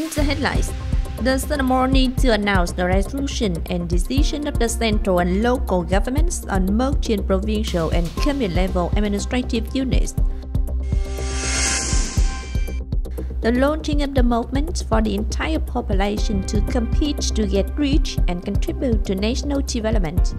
In the headlines, the ceremony to announce the resolution and decision of the central and local governments on merged in provincial and commune-level administrative units. The launching of the movement for the entire population to compete to get rich and contribute to national development.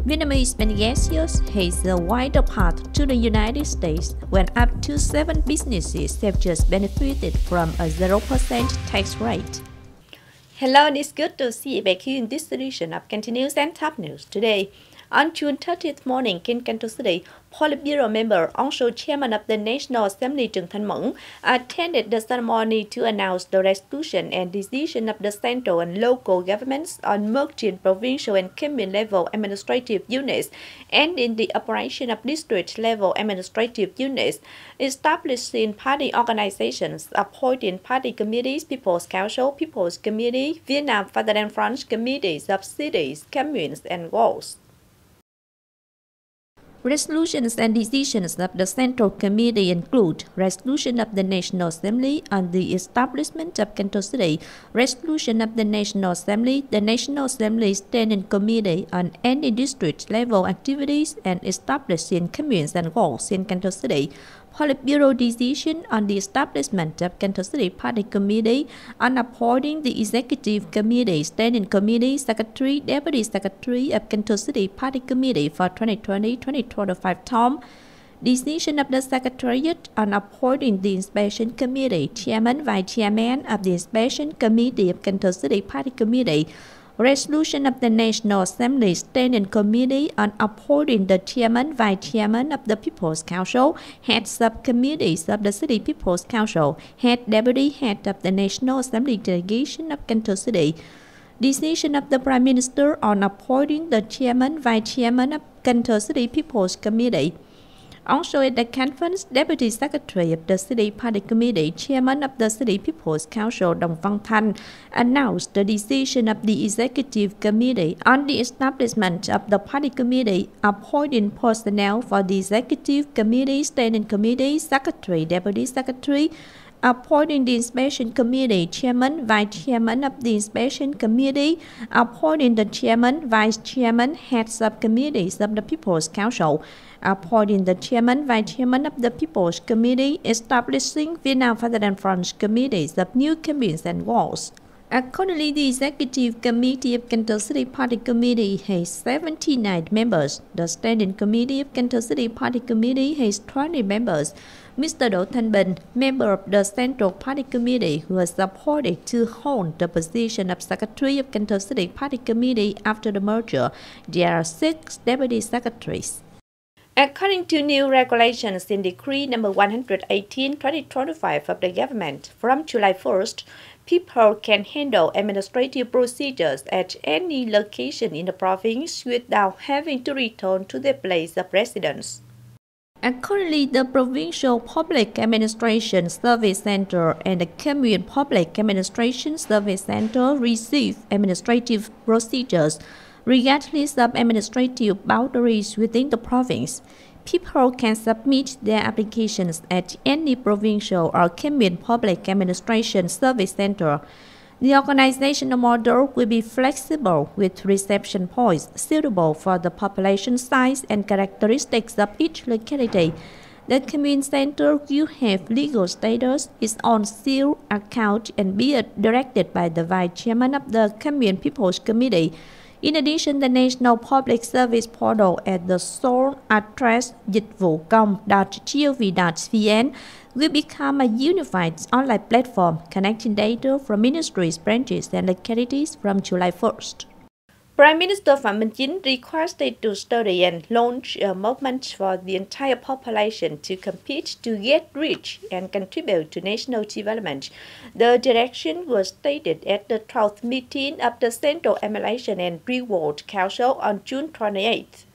Vietnamese Pangasius has a wider path to the United States when up to 7 businesses have just benefited from a 0% tax rate. Hello, and it's good to see you back here in this edition of Continuous and Top News. Today, on June 30th morning in Cần Thơ City, Politburo member, also chairman of the National Assembly Chương attended the ceremony to announce the resolution and decision of the central and local governments on merged in provincial and commune-level administrative units and in the operation of district-level administrative units, establishing party organizations, appointing party committees, People's Council, People's Committee, Vietnam Fatherland Front committees of cities, communes, and wards. Resolutions and decisions of the Central Committee include resolution of the National Assembly on the establishment of Cần Thơ City, resolution of the National Assembly Standing Committee on any district-level activities and establishing communes and wards in Cần Thơ City, Politburo decision on the establishment of Cần Thơ City Party Committee on appointing the Executive Committee, Standing Committee, Secretary, Deputy Secretary of Cần Thơ City Party Committee for 2020-2025 term, decision of the Secretariat on appointing the Inspection Committee, Chairman, Vice Chairman of the Inspection Committee of Cần Thơ City Party Committee, resolution of the National Assembly Standing Committee on appointing the Chairman, Vice Chairman of the People's Council, Head Subcommittees of the City People's Council, Head Deputy Head of the National Assembly Delegation of Cần Thơ City, decision of the Prime Minister on appointing the Chairman, Vice Chairman of Cần Thơ City People's Committee. Also at the conference, Deputy Secretary of the City Party Committee, Chairman of the City People's Council, Thành, announced the decision of the Executive Committee on the establishment of the Party Committee, appointing personnel for the Executive Committee, Standing Committee, Secretary, Deputy Secretary, appointing the Inspection Committee, Chairman, Vice Chairman of the Inspection Committee, appointing the Chairman, Vice Chairman, Head Subcommittees of the People's Council, appointing the Chairman, Vice Chairman of the People's Committee, establishing Vietnam Fatherland Front committees of new communes and wards. Accordingly, the Executive Committee of Cần Thơ City Party Committee has 79 members. The Standing Committee of Cần Thơ City Party Committee has 20 members. Mr. Đỗ Thanh Bình, member of the Central Party Committee, who was appointed to hold the position of Secretary of Cần Thơ City Party Committee after the merger. There are 6 Deputy Secretaries. According to new regulations in Decree number 118/2025 of the government, from July 1st, people can handle administrative procedures at any location in the province without having to return to their place of residence. Accordingly, the Provincial Public Administration Service Center and the Commune Public Administration Service Center receive administrative procedures regardless of administrative boundaries within the province. People can submit their applications at any provincial or commune public administration service center. The organizational model will be flexible with reception points suitable for the population size and characteristics of each locality. The commune center will have legal status, its own seal, account, and be directed by the Vice Chairman of the Commune People's Committee. In addition, the National Public Service Portal at the sole address dịch vụ công.gov.vn will become a unified online platform connecting data from ministries, branches, and localities from July 1st. Prime Minister Phạm Minh Chính requested to study and launch a movement for the entire population to compete to get rich and contribute to national development. The direction was stated at the 12th meeting of the Central Emulation and Reward Council on June 28th.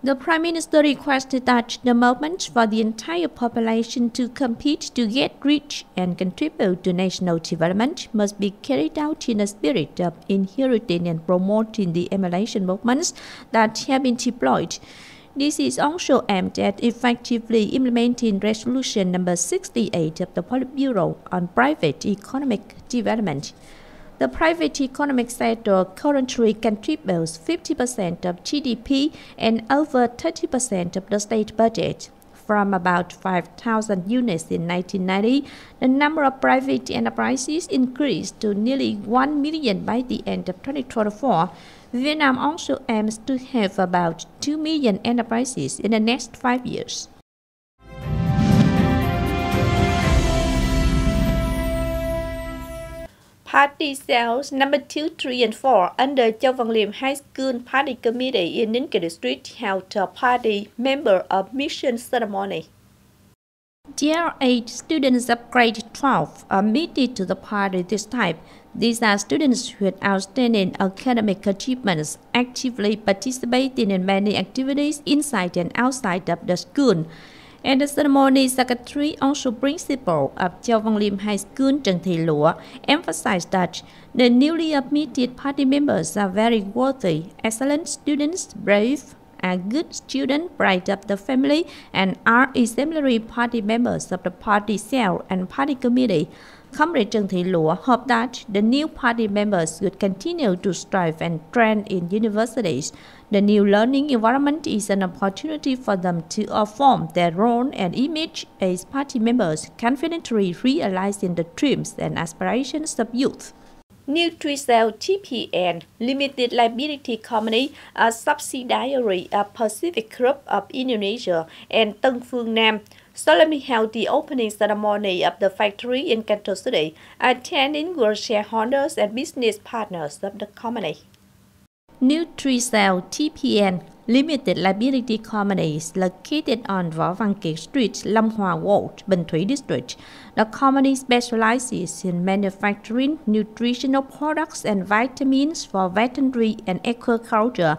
The Prime Minister requested that the movement for the entire population to compete to get rich and contribute to national development must be carried out in a spirit of inheriting and promoting the emulation movements that have been deployed. This is also aimed at effectively implementing Resolution number 68 of the Politburo on private economic development. The private economic sector currently contributes 50% of GDP and over 30% of the state budget. From about 5,000 units in 1990, the number of private enterprises increased to nearly 1 million by the end of 2024. Vietnam also aims to have about 2 million enterprises in the next 5 years. Party cells number 2, 3, and 4 under Châu Văn Liêm High School Party Committee in Ninh District held a party member admission ceremony. There are 8 students of grade 12 admitted to the party this time. These are students with outstanding academic achievements, actively participating in many activities inside and outside of the school. And the ceremony secretary, also principal of Châu Văn Liêm High School, Trần Thị Lụa, emphasized that the newly admitted party members are very worthy, excellent students, brave, are good students, pride of the family, and are exemplary party members of the party cell and party committee. Comrade Trần Thị Lụa hoped that the new party members would continue to strive and train in universities. The new learning environment is an opportunity for them to affirm their role and image as party members, confidently realizing the dreams and aspirations of youth. Nutri-Cell TPN Limited Liability Company, a subsidiary of Pacific Group of Indonesia and Tân Phương Nam, solemnly held the opening ceremony of the factory in Cần Thơ City, attending were shareholders and business partners of the company. Nutri-Cell TPN Limited Liability Company is located on Võ Văn Kiệt Street, Long Hòa Ward, Bình Thủy District. The company specializes in manufacturing nutritional products and vitamins for veterinary and aquaculture.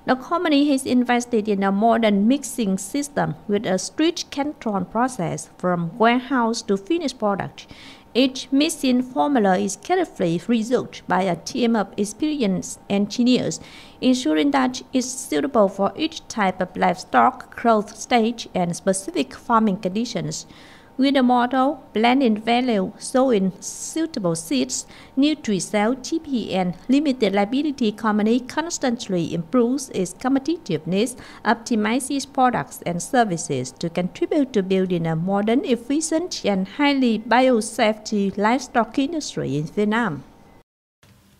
The company has invested in a modern mixing system with a strict control process from warehouse to finished product. Each mixing formula is carefully researched by a team of experienced engineers, ensuring that it's suitable for each type of livestock, growth stage, and specific farming conditions. With the motto, blending value, sowing suitable seeds, Nutri-Cell TPN Limited Liability Company constantly improves its competitiveness, optimizes products and services to contribute to building a modern, efficient, and highly biosafety livestock industry in Vietnam.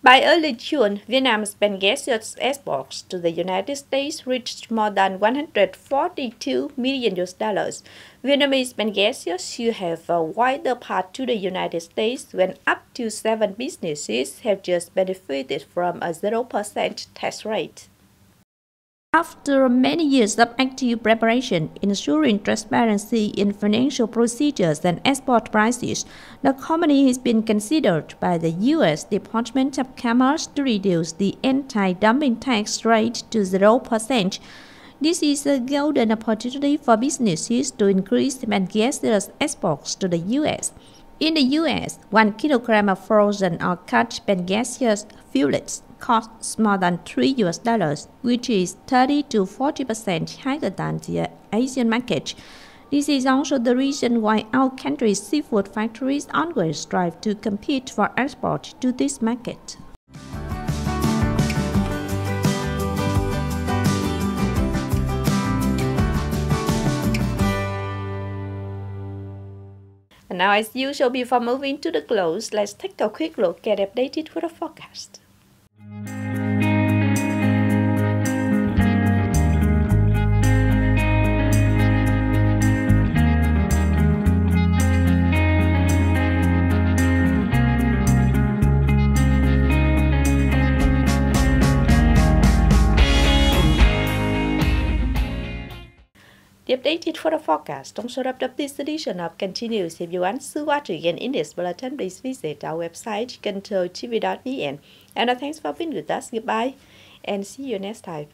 By early June, Vietnam's Pangasius exports to the United States reached more than $142 million. Vietnamese Pangasius should have a wider path to the United States when up to 7 businesses have just benefited from a 0% tax rate. After many years of active preparation, ensuring transparency in financial procedures and export prices, the company has been considered by the U.S. Department of Commerce to reduce the anti-dumping tax rate to 0%. This is a golden opportunity for businesses to increase Pangasius exports to the U.S. In the U.S., 1 kilogram of frozen or cut Pangasius fillets costs more than $3, which is 30 to 40% higher than the Asian market. This is also the reason why our country's seafood factories always strive to compete for export to this market. And now, as usual, before moving to the close, let's take a quick look at updated weather forecast. The updated weather forecast also wrapped up this edition of Continues. If you want to watch again in this bulletin, please visit our website, Kênh TV.vn. And thanks for being with us. Goodbye and see you next time.